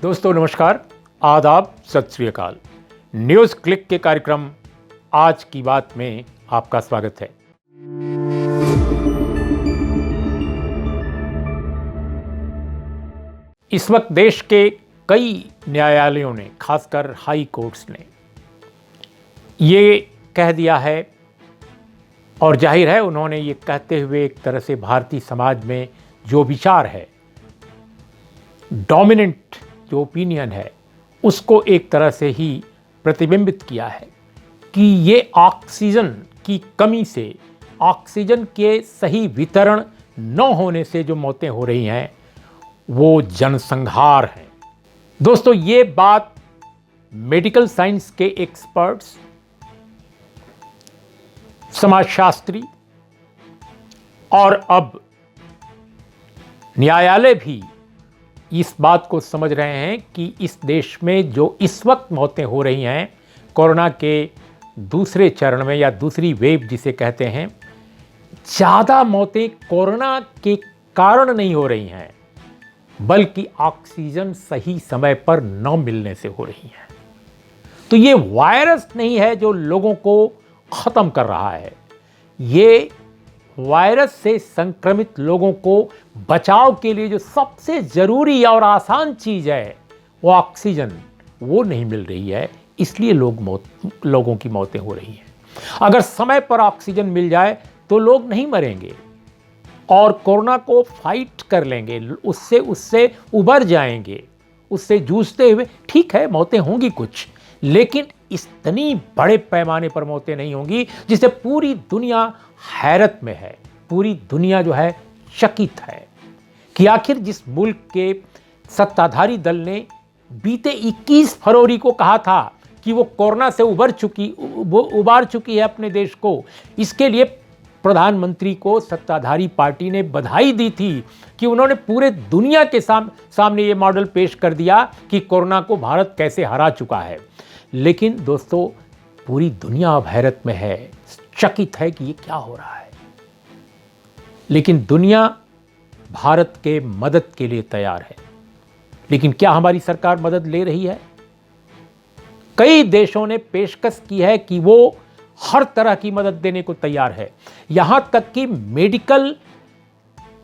दोस्तों नमस्कार, आदाब, सत श्री अकाल। न्यूज़ क्लिक के कार्यक्रम आज की बात में आपका स्वागत है। इस वक्त देश के कई न्यायालयों ने, खासकर हाई कोर्ट्स ने ये कह दिया है, और जाहिर है उन्होंने ये कहते हुए एक तरह से भारतीय समाज में जो विचार है, डोमिनेंट जो ओपिनियन है, उसको एक तरह से ही प्रतिबिंबित किया है कि ये ऑक्सीजन की कमी से, ऑक्सीजन के सही वितरण न होने से जो मौतें हो रही हैं वो जनसंहार है। दोस्तों, ये बात मेडिकल साइंस के एक्सपर्ट्स, समाजशास्त्री और अब न्यायालय भी इस बात को समझ रहे हैं कि इस देश में जो इस वक्त मौतें हो रही हैं कोरोना के दूसरे चरण में या दूसरी वेव जिसे कहते हैं, ज़्यादा मौतें कोरोना के कारण नहीं हो रही हैं, बल्कि ऑक्सीजन सही समय पर न मिलने से हो रही हैं। तो ये वायरस नहीं है जो लोगों को ख़त्म कर रहा है, ये वायरस से संक्रमित लोगों को बचाव के लिए जो सबसे ज़रूरी और आसान चीज़ है वो ऑक्सीजन, वो नहीं मिल रही है, इसलिए लोगों की मौतें हो रही हैं। अगर समय पर ऑक्सीजन मिल जाए तो लोग नहीं मरेंगे और कोरोना को फाइट कर लेंगे, उससे उबर जाएंगे, उससे जूझते हुए। ठीक है, मौतें होंगी कुछ, लेकिन इतनी बड़े पैमाने पर मौतें नहीं होंगी जिससे पूरी दुनिया हैरत में है, पूरी दुनिया जो है चकित है कि आखिर जिस मुल्क के सत्ताधारी दल ने बीते 21 फरवरी को कहा था कि वो कोरोना से उबार चुकी है अपने देश को, इसके लिए प्रधानमंत्री को सत्ताधारी पार्टी ने बधाई दी थी कि उन्होंने पूरे दुनिया के सामने ये मॉडल पेश कर दिया कि कोरोना को भारत कैसे हरा चुका है। लेकिन दोस्तों, पूरी दुनिया अब हैरत में है, चकित है कि ये क्या हो रहा है। लेकिन दुनिया भारत के मदद के लिए तैयार है, लेकिन क्या हमारी सरकार मदद ले रही है? कई देशों ने पेशकश की है कि वो हर तरह की मदद देने को तैयार है, यहां तक कि मेडिकल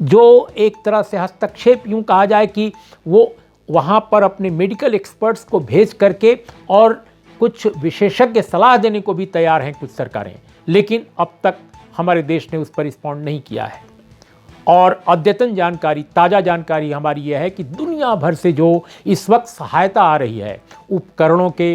जो एक तरह से हस्तक्षेप यूं कहा जाए कि वो वहां पर अपने मेडिकल एक्सपर्ट्स को भेज करके और कुछ विशेषज्ञ सलाह देने को भी तैयार हैं कुछ सरकारें। लेकिन अब तक हमारे देश ने उस पर रिस्पॉन्ड नहीं किया है। और अद्यतन जानकारी, ताज़ा जानकारी हमारी यह है कि दुनिया भर से जो इस वक्त सहायता आ रही है, उपकरणों के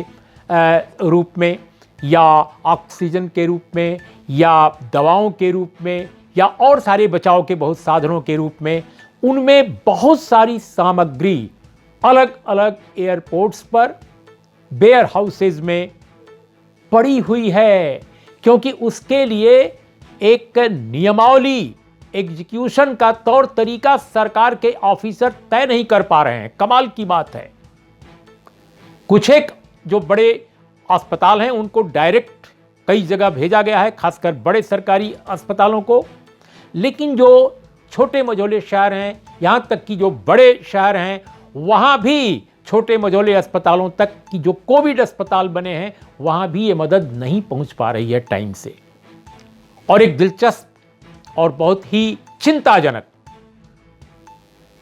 रूप में या ऑक्सीजन के रूप में या दवाओं के रूप में या और सारे बचाव के बहुत साधनों के रूप में, उनमें बहुत सारी सामग्री अलग अलग एयरपोर्ट्स पर, वेयर हाउसेज में पड़ी हुई है, क्योंकि उसके लिए एक नियमावली, एग्जीक्यूशन का तौर तरीका सरकार के ऑफिसर तय नहीं कर पा रहे हैं। कमाल की बात है। कुछ एक जो बड़े अस्पताल हैं उनको डायरेक्ट कई जगह भेजा गया है, खासकर बड़े सरकारी अस्पतालों को, लेकिन जो छोटे मझोले शहर हैं, यहां तक कि जो बड़े शहर हैं, वहां भी छोटे मझोले अस्पतालों तक की जो कोविड अस्पताल बने हैं, वहां भी ये मदद नहीं पहुंच पा रही है टाइम से। और एक दिलचस्प और बहुत ही चिंताजनक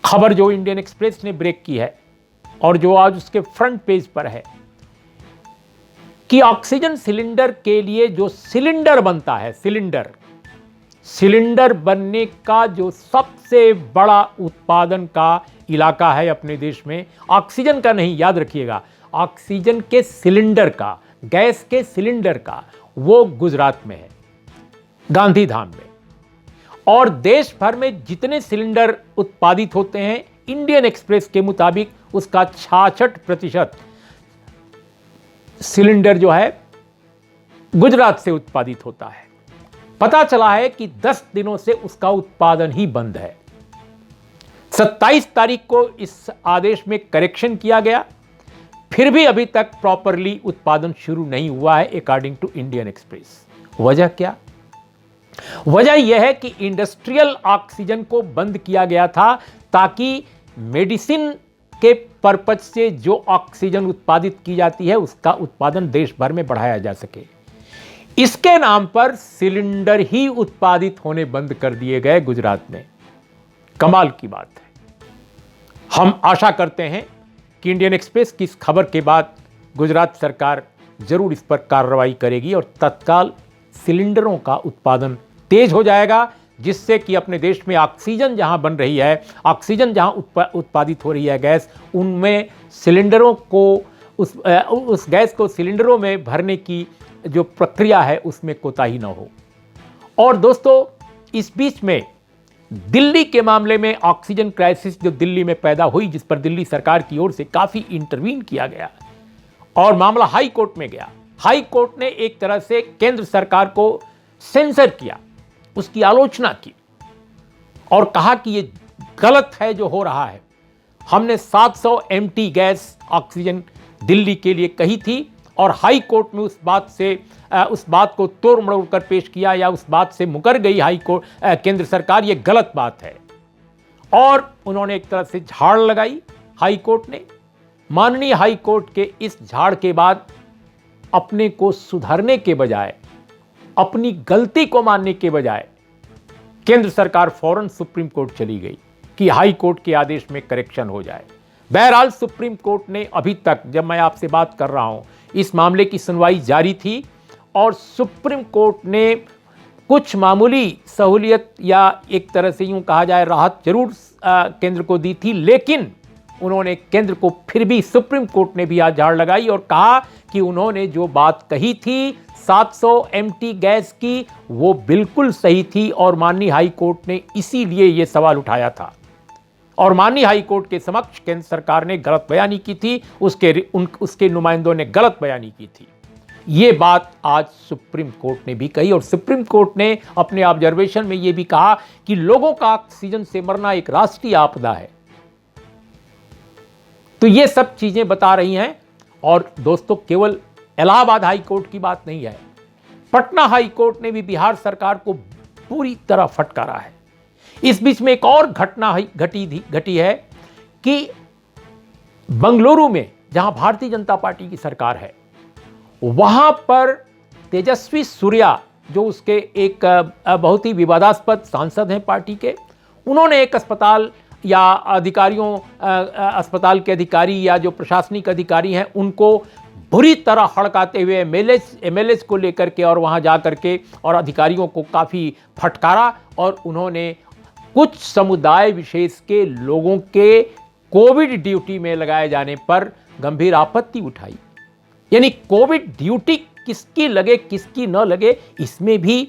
खबर जो इंडियन एक्सप्रेस ने ब्रेक की है और जो आज उसके फ्रंट पेज पर है कि ऑक्सीजन सिलेंडर के लिए जो सिलेंडर बनता है, सिलेंडर बनने का जो सबसे बड़ा उत्पादन का इलाका है अपने देश में, ऑक्सीजन का नहीं, याद रखिएगा, ऑक्सीजन के सिलेंडर का, गैस के सिलेंडर का, वो गुजरात में है, गांधीधाम में। और देश भर में जितने सिलेंडर उत्पादित होते हैं, इंडियन एक्सप्रेस के मुताबिक उसका 66% सिलेंडर जो है गुजरात से उत्पादित होता है। पता चला है कि 10 दिनों से उसका उत्पादन ही बंद है। 27 तारीख को इस आदेश में करेक्शन किया गया, फिर भी अभी तक प्रॉपरली उत्पादन शुरू नहीं हुआ है अकॉर्डिंग टू इंडियन एक्सप्रेस। वजह क्या? वजह यह है कि इंडस्ट्रियल ऑक्सीजन को बंद किया गया था ताकि मेडिसिन के पर्पज से जो ऑक्सीजन उत्पादित की जाती है उसका उत्पादन देश भर में बढ़ाया जा सके। इसके नाम पर सिलेंडर ही उत्पादित होने बंद कर दिए गए गुजरात में। कमाल की बात है। हम आशा करते हैं कि इंडियन एक्सप्रेस की इस खबर के बाद गुजरात सरकार जरूर इस पर कार्रवाई करेगी और तत्काल सिलेंडरों का उत्पादन तेज हो जाएगा, जिससे कि अपने देश में ऑक्सीजन जहां बन रही है, ऑक्सीजन जहां उत्पादित हो रही है गैस, उनमें सिलेंडरों को उस गैस को सिलेंडरों में भरने की जो प्रक्रिया है उसमें कोताही न हो। और दोस्तों, इस बीच में दिल्ली के मामले में ऑक्सीजन क्राइसिस जो दिल्ली में पैदा हुई, जिस पर दिल्ली सरकार की ओर से काफी इंटरवीन किया गया और मामला हाई कोर्ट में गया। हाई कोर्ट ने एक तरह से केंद्र सरकार को सेंसर किया, उसकी आलोचना की और कहा कि ये गलत है जो हो रहा है। हमने 700 MT गैस ऑक्सीजन दिल्ली के लिए कही थी और हाई कोर्ट में उस बात को तोड़ मरोड़ कर पेश किया, या उस बात से मुकर गई हाई कोर्ट केंद्र सरकार, ये गलत बात है। और उन्होंने एक तरह से झाड़ लगाई हाई कोर्ट ने। माननीय हाई कोर्ट के इस झाड़ के बाद अपने को सुधारने के बजाय, अपनी गलती को मानने के बजाय केंद्र सरकार फौरन सुप्रीम कोर्ट चली गई कि हाई कोर्ट के आदेश में करेक्शन हो जाए। बहरहाल सुप्रीम कोर्ट ने अभी तक, जब मैं आपसे बात कर रहा हूं, इस मामले की सुनवाई जारी थी और सुप्रीम कोर्ट ने कुछ मामूली सहूलियत या एक तरह से यूं कहा जाए राहत जरूर केंद्र को दी थी, लेकिन उन्होंने केंद्र को फिर भी, सुप्रीम कोर्ट ने भी आज झाड़ लगाई और कहा कि उन्होंने जो बात कही थी 700 MT गैस की, वो बिल्कुल सही थी और माननीय हाई कोर्ट ने इसीलिए ये सवाल उठाया था। और माननीय हाई कोर्ट के समक्ष केंद्र सरकार ने गलत बयानी की थी, उसके नुमाइंदों ने गलत बयानी की थी। ये बात आज सुप्रीम कोर्ट ने भी कही और सुप्रीम कोर्ट ने अपने ऑब्जर्वेशन में ये भी कहा कि लोगों का ऑक्सीजन से मरना एक राष्ट्रीय आपदा है। तो ये सब चीजें बता रही हैं। और दोस्तों, केवल इलाहाबाद हाई कोर्ट की बात नहीं है, पटना हाई कोर्ट ने भी बिहार सरकार को पूरी तरह फटकारा है। इस बीच में एक और घटना घटी है कि बंगलुरु में, जहां भारतीय जनता पार्टी की सरकार है, वहां पर तेजस्वी सूर्या, जो उसके एक बहुत ही विवादास्पद सांसद हैं पार्टी के, उन्होंने एक अस्पताल या अस्पताल के अधिकारी या जो प्रशासनिक अधिकारी हैं उनको बुरी तरह हड़काते हुए एमएलएस को लेकर के और वहां जा करके और अधिकारियों को काफी फटकारा और उन्होंने कुछ समुदाय विशेष के लोगों के कोविड ड्यूटी में लगाए जाने पर गंभीर आपत्ति उठाई। यानी कोविड ड्यूटी किसकी लगे किसकी न लगे, इसमें भी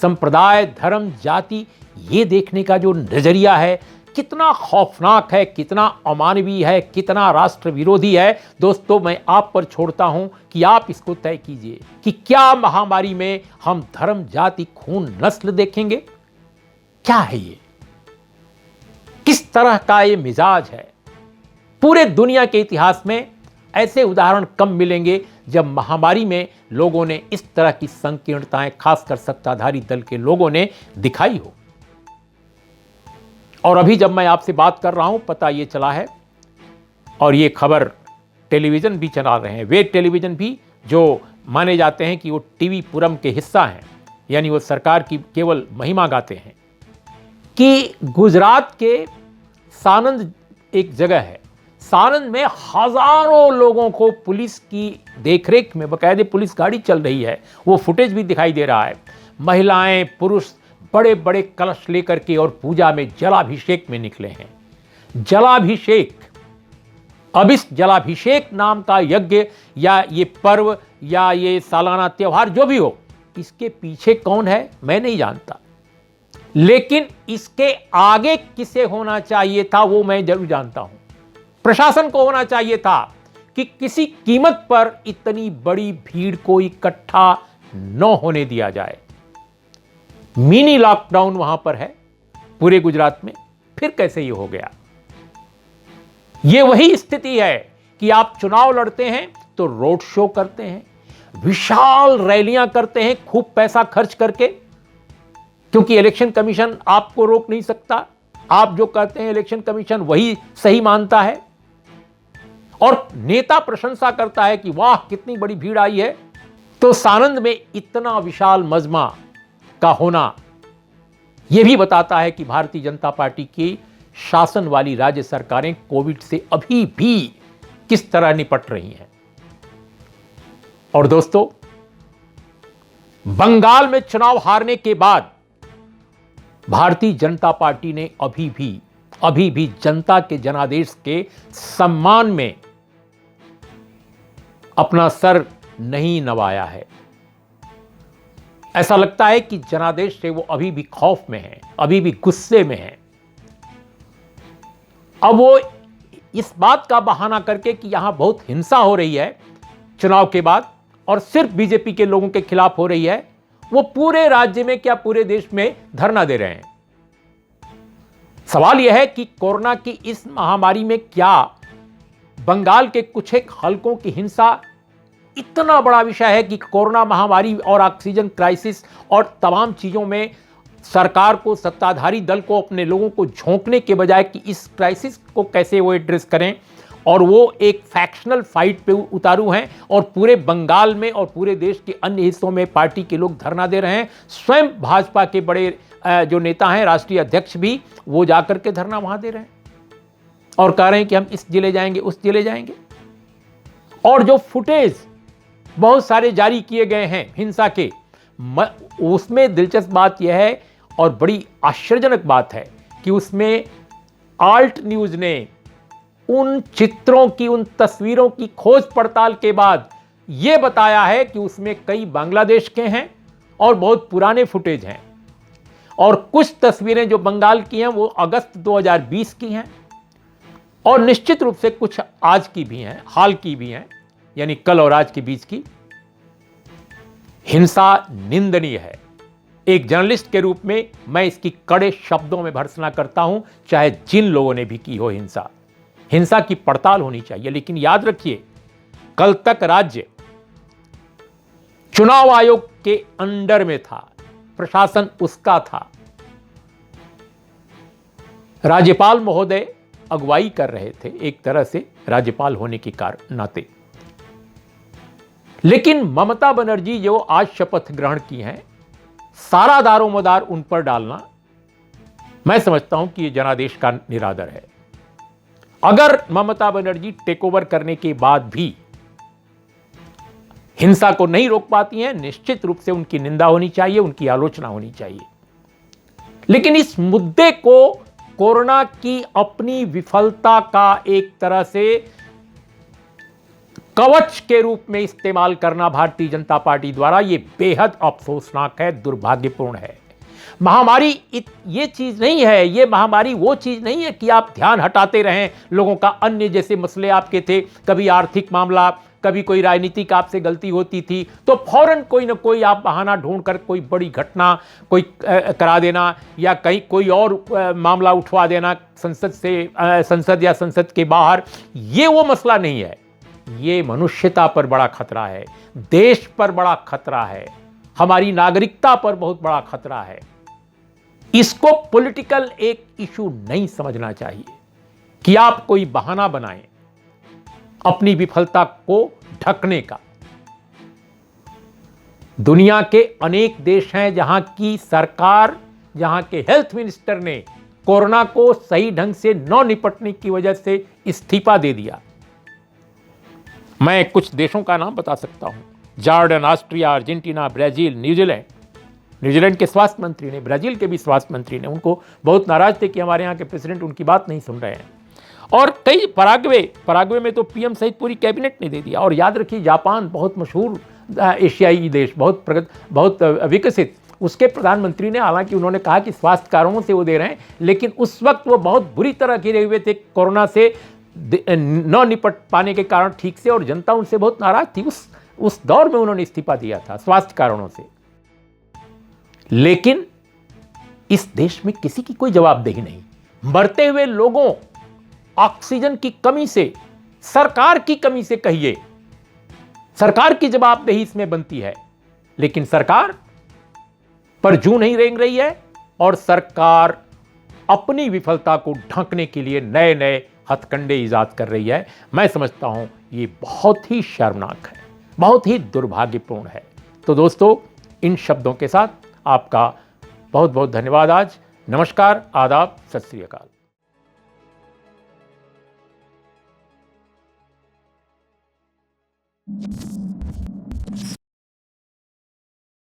संप्रदाय, धर्म, जाति, ये देखने का जो नजरिया है कितना खौफनाक है, कितना अमानवीय है, कितना राष्ट्र विरोधी है। दोस्तों, मैं आप पर छोड़ता हूं कि आप इसको तय कीजिए कि क्या महामारी में हम धर्म, जाति, खून, नस्ल देखेंगे? क्या है ये? किस तरह का ये मिजाज है? पूरे दुनिया के इतिहास में ऐसे उदाहरण कम मिलेंगे जब महामारी में लोगों ने इस तरह की संकीर्णताएं, खासकर सत्ताधारी दल के लोगों ने दिखाई हो। और अभी जब मैं आपसे बात कर रहा हूं, पता ये चला है, और ये खबर टेलीविजन भी चला रहे हैं, वे टेलीविजन भी जो माने जाते हैं कि वो टीवी पुरम के हिस्सा हैं, यानी वो सरकार की केवल महिमा गाते हैं, कि गुजरात के सानंद एक जगह है, सानंद में हजारों लोगों को पुलिस की देखरेख में बाकायदे पुलिस गाड़ी चल रही है, वो फुटेज भी दिखाई दे रहा है। महिलाएं, पुरुष बड़े बड़े कलश लेकर के और पूजा में, जलाभिषेक में निकले हैं। जलाभिषेक, अब इस जलाभिषेक नाम का यज्ञ या ये पर्व या ये सालाना त्योहार जो भी हो, इसके पीछे कौन है मैं नहीं जानता, लेकिन इसके आगे किसे होना चाहिए था वो मैं जरूर जानता हूं। प्रशासन को होना चाहिए था कि किसी कीमत पर इतनी बड़ी भीड़ को इकट्ठा न होने दिया जाए। मिनी लॉकडाउन वहां पर है पूरे गुजरात में, फिर कैसे ये हो गया? ये वही स्थिति है कि आप चुनाव लड़ते हैं तो रोड शो करते हैं, विशाल रैलियां करते हैं खूब पैसा खर्च करके, क्योंकि इलेक्शन कमीशन आपको रोक नहीं सकता। आप जो कहते हैं इलेक्शन कमीशन वही सही मानता है। और नेता प्रशंसा करता है कि वाह कितनी बड़ी भीड़ आई है, तो सानंद में इतना विशाल मजमा का होना यह भी बताता है कि भारतीय जनता पार्टी की शासन वाली राज्य सरकारें कोविड से अभी भी किस तरह निपट रही हैं। और दोस्तों, बंगाल में चुनाव हारने के बाद भारतीय जनता पार्टी ने अभी भी जनता के जनादेश के सम्मान में अपना सर नहीं नवाया है। ऐसा लगता है कि जनादेश से वो अभी भी खौफ में है, अभी भी गुस्से में है। अब वो इस बात का बहाना करके कि यहां बहुत हिंसा हो रही है चुनाव के बाद और सिर्फ बीजेपी के लोगों के खिलाफ हो रही है, वो पूरे राज्य में क्या पूरे देश में धरना दे रहे हैं। सवाल यह है कि कोरोना की इस महामारी में क्या बंगाल के कुछ एक हलकों की हिंसा इतना बड़ा विषय है कि कोरोना महामारी और ऑक्सीजन क्राइसिस और तमाम चीजों में सरकार को, सत्ताधारी दल को, अपने लोगों को झोंकने के बजाय कि इस क्राइसिस को कैसे वो एड्रेस करें, और वो एक फैक्शनल फाइट पे उतारू हैं और पूरे बंगाल में और पूरे देश के अन्य हिस्सों में पार्टी के लोग धरना दे रहे हैं। स्वयं भाजपा के बड़े जो नेता हैं, राष्ट्रीय अध्यक्ष भी, वो जाकर के धरना वहां दे रहे हैं और कह रहे हैं कि हम इस जिले जाएंगे, उस जिले जाएंगे। और जो फुटेज बहुत सारे जारी किए गए हैं हिंसा के, उसमें दिलचस्प बात यह है और बड़ी आश्चर्यजनक बात है कि उसमें आल्ट न्यूज ने उन चित्रों की, उन तस्वीरों की खोज पड़ताल के बाद यह बताया है कि उसमें कई बांग्लादेश के हैं और बहुत पुराने फुटेज हैं, और कुछ तस्वीरें जो बंगाल की हैं वो अगस्त 2020 की हैं, और निश्चित रूप से कुछ आज की भी हैं, हाल की भी हैं, यानी कल और आज के बीच की। हिंसा निंदनीय है। एक जर्नलिस्ट के रूप में मैं इसकी कड़े शब्दों में भर्त्सना करता हूं, चाहे जिन लोगों ने भी की हो हिंसा की पड़ताल होनी चाहिए। लेकिन याद रखिए, कल तक राज्य चुनाव आयोग के अंडर में था, प्रशासन उसका था, राज्यपाल महोदय अगुवाई कर रहे थे एक तरह से राज्यपाल होने के नाते। लेकिन ममता बनर्जी जो आज शपथ ग्रहण की हैं, सारा दारोमदार उन पर डालना, मैं समझता हूं कि यह जनादेश का निरादर है। अगर ममता बनर्जी टेक ओवर करने के बाद भी हिंसा को नहीं रोक पाती हैं, निश्चित रूप से उनकी निंदा होनी चाहिए, उनकी आलोचना होनी चाहिए। लेकिन इस मुद्दे को कोरोना की अपनी विफलता का एक तरह से कवच के रूप में इस्तेमाल करना भारतीय जनता पार्टी द्वारा यह बेहद अफसोसनाक है, दुर्भाग्यपूर्ण है। महामारी ये चीज नहीं है, ये महामारी वो चीज नहीं है कि आप ध्यान हटाते रहें लोगों का। अन्य जैसे मसले आपके थे, कभी आर्थिक मामला, कभी कोई राजनीतिक आपसे गलती होती थी तो फौरन कोई ना कोई आप बहाना ढूंढकर कोई बड़ी घटना कोई करा देना, या कहीं कोई और मामला उठवा देना संसद से, संसद या संसद के बाहर। ये वो मसला नहीं है। ये मनुष्यता पर बड़ा खतरा है, देश पर बड़ा खतरा है, हमारी नागरिकता पर बहुत बड़ा खतरा है। इसको पॉलिटिकल एक इशू नहीं समझना चाहिए कि आप कोई बहाना बनाएं अपनी विफलता को ढकने का। दुनिया के अनेक देश हैं जहां की सरकार, जहां के हेल्थ मिनिस्टर ने कोरोना को सही ढंग से न निपटने की वजह से इस्तीफा दे दिया। मैं कुछ देशों का नाम बता सकता हूं, Jordan, Austria, Argentina, Brazil, New Zealand. New Zealand के स्वास्थ्य मंत्री ने, ब्राजील के भी स्वास्थ्य मंत्री ने, उनको बहुत नाराज थे कि हमारे यहाँ के प्रेसिडेंट उनकी बात नहीं सुन रहे हैं। और कई पराग्वे में तो पीएम सहित पूरी कैबिनेट ने दे दिया। और याद रखिए, जापान बहुत मशहूर एशियाई देश, बहुत विकसित, उसके प्रधानमंत्री ने, हालांकि उन्होंने कहा कि स्वास्थ्य कारणों से वो दे रहे हैं, लेकिन उस वक्त वो बहुत बुरी तरह घिरे हुए थे कोरोना से न निपट पाने के कारण ठीक से, और जनता उनसे बहुत नाराज थी। उस दौर में उन्होंने इस्तीफा दिया था स्वास्थ्य कारणों से। लेकिन इस देश में किसी की कोई जवाबदेही नहीं। मरते हुए लोगों, ऑक्सीजन की कमी से, सरकार की कमी से कहिए, सरकार की जवाबदेही इसमें बनती है। लेकिन सरकार पर जूं नहीं रेंग रही है और सरकार अपनी विफलता को ढकने के लिए नए नए हथकंडे ईजाद कर रही है, मैं समझता हूँ ये बहुत ही शर्मनाक है, बहुत ही दुर्भाग्यपूर्ण है। तो दोस्तों, इन शब्दों के साथ आपका बहुत बहुत धन्यवाद। आज नमस्कार, आदाब, सत श्री अकाल।